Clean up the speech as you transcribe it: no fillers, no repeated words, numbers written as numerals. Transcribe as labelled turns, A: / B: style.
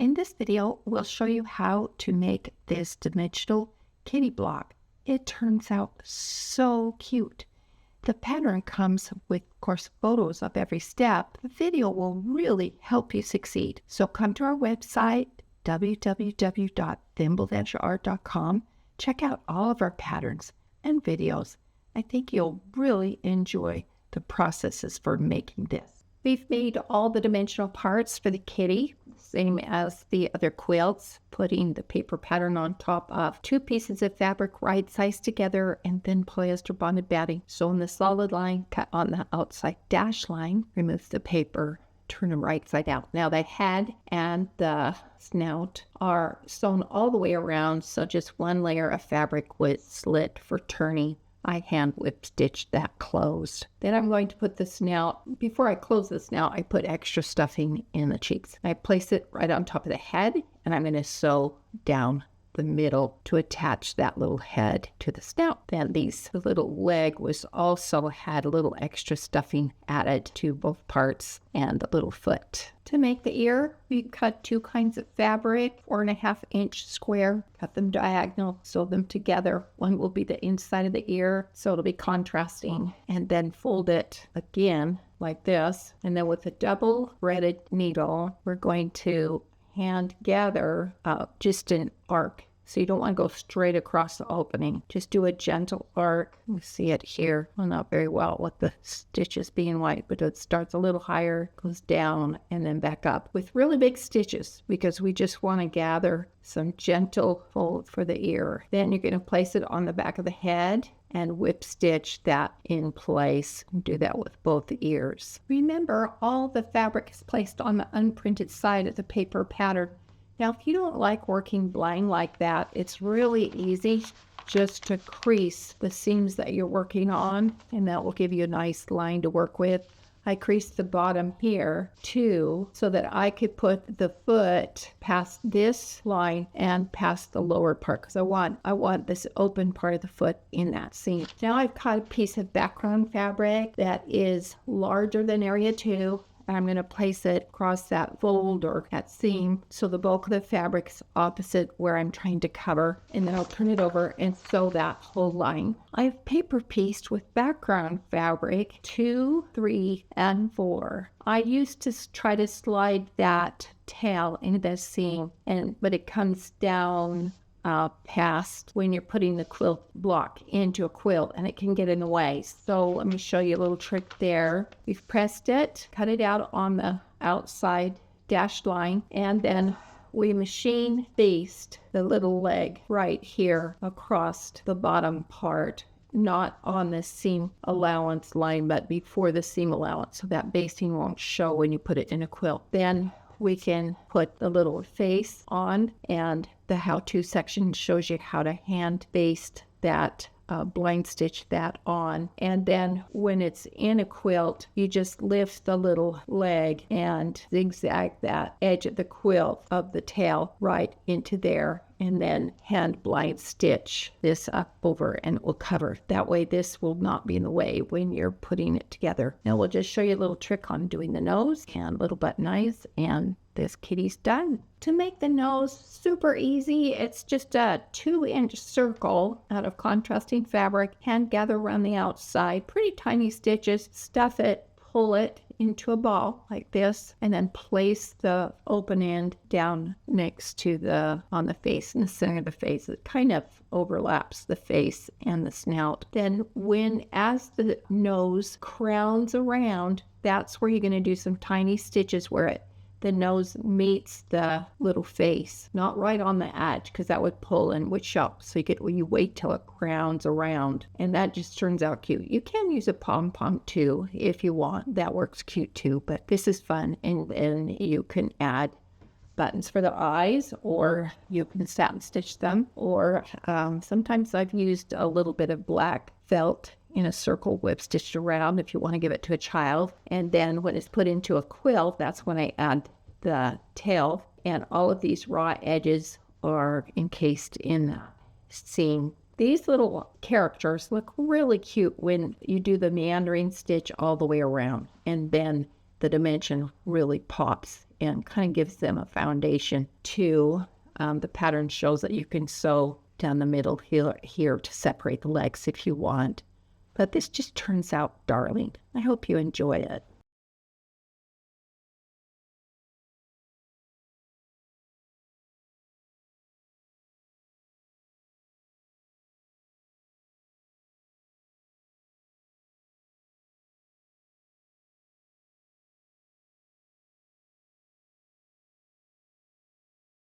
A: In this video, we'll show you how to make this dimensional kitty block. It turns out so cute. The pattern comes with, of course, photos of every step. The video will really help you succeed. So come to our website, www.thimble-art.com. Check out all of our patterns and videos. I think you'll really enjoy the processes for making this. We've made all the dimensional parts for the kitty, same as the other quilts, putting the paper pattern on top of 2 pieces of fabric right size together and then polyester bonded batting. Sew in the solid line, cut on the outside dash line, remove the paper, turn them right side out. Now the head and the snout are sewn all the way around, so just one layer of fabric with slit for turning. I hand whip stitched that closed. Then I'm going to put the snout, before I close the snout, I put extra stuffing in the cheeks. I place it right on top of the head, and I'm going to sew down the middle to attach that little head to the snout. Then the little leg was also had a little extra stuffing added to both parts and the little foot. To make the ear, we cut 2 kinds of fabric, 4.5-inch square, cut them diagonal, sew them together. One will be the inside of the ear, so it'll be contrasting, and then fold it again like this. And then with a double threaded needle, we're going to hand gather just an arc. So you don't want to go straight across the opening. Just do a gentle arc. You see it here. Well, not very well with the stitches being white, but it starts a little higher, goes down, and then back up with really big stitches because we just want to gather some gentle fold for the ear. Then you're going to place it on the back of the head and whip stitch that in place. Do that with both ears. Remember, all the fabric is placed on the unprinted side of the paper pattern. Now, if you don't like working blind like that, it's really easy just to crease the seams that you're working on, and that will give you a nice line to work with. I creased the bottom here too, so that I could put the foot past this line and past the lower part, because I want this open part of the foot in that seam. Now I've cut a piece of background fabric that is larger than area 2. I'm going to place it across that fold or that seam so the bulk of the fabric is opposite where I'm trying to cover, and then I'll turn it over and sew that whole line. I've paper pieced with background fabric 2, 3, and 4. I used to try to slide that tail into the seam, but it comes down past when you're putting the quilt block into a quilt, and it can get in the way. So let me show you a little trick there. We've pressed it, cut it out on the outside dashed line, and then we machine faced the little leg right here across the bottom part, not on the seam allowance line, but before the seam allowance, so that basting won't show when you put it in a quilt. Then we can put the little face on, and the how-to section shows you how to hand baste that, blind stitch that on. And then when it's in a quilt, you just lift the little leg and zigzag that edge of the quilt of the tail right into there, and then hand blind stitch this up over, and it will cover. That way this will not be in the way when you're putting it together. Now we'll just show you a little trick on doing the nose and little button eyes, and this kitty's done. To make the nose super easy, it's just a 2-inch circle out of contrasting fabric, hand gather around the outside, pretty tiny stitches, stuff it, pull it into a ball like this, and then place the open end down next to on the face, in the center of the face. It kind of overlaps the face and the snout. Then as the nose crowns around, that's where you're going to do some tiny stitches where the nose meets the little face, not right on the edge, because that would pull and would show. So you wait till it crowns around, and that just turns out cute. You can use a pom-pom too if you want. That works cute too, but this is fun. And you can add buttons for the eyes, or you can satin stitch them, or sometimes I've used a little bit of black felt in a circle whip stitched around if you want to give it to a child. And then when it's put into a quilt, that's when I add the tail, and all of these raw edges are encased in the seam. These little characters look really cute when you do the meandering stitch all the way around, and then the dimension really pops and kind of gives them a foundation too. The pattern shows that you can sew down the middle here to separate the legs if you want. But this just turns out darling. I hope you enjoy it.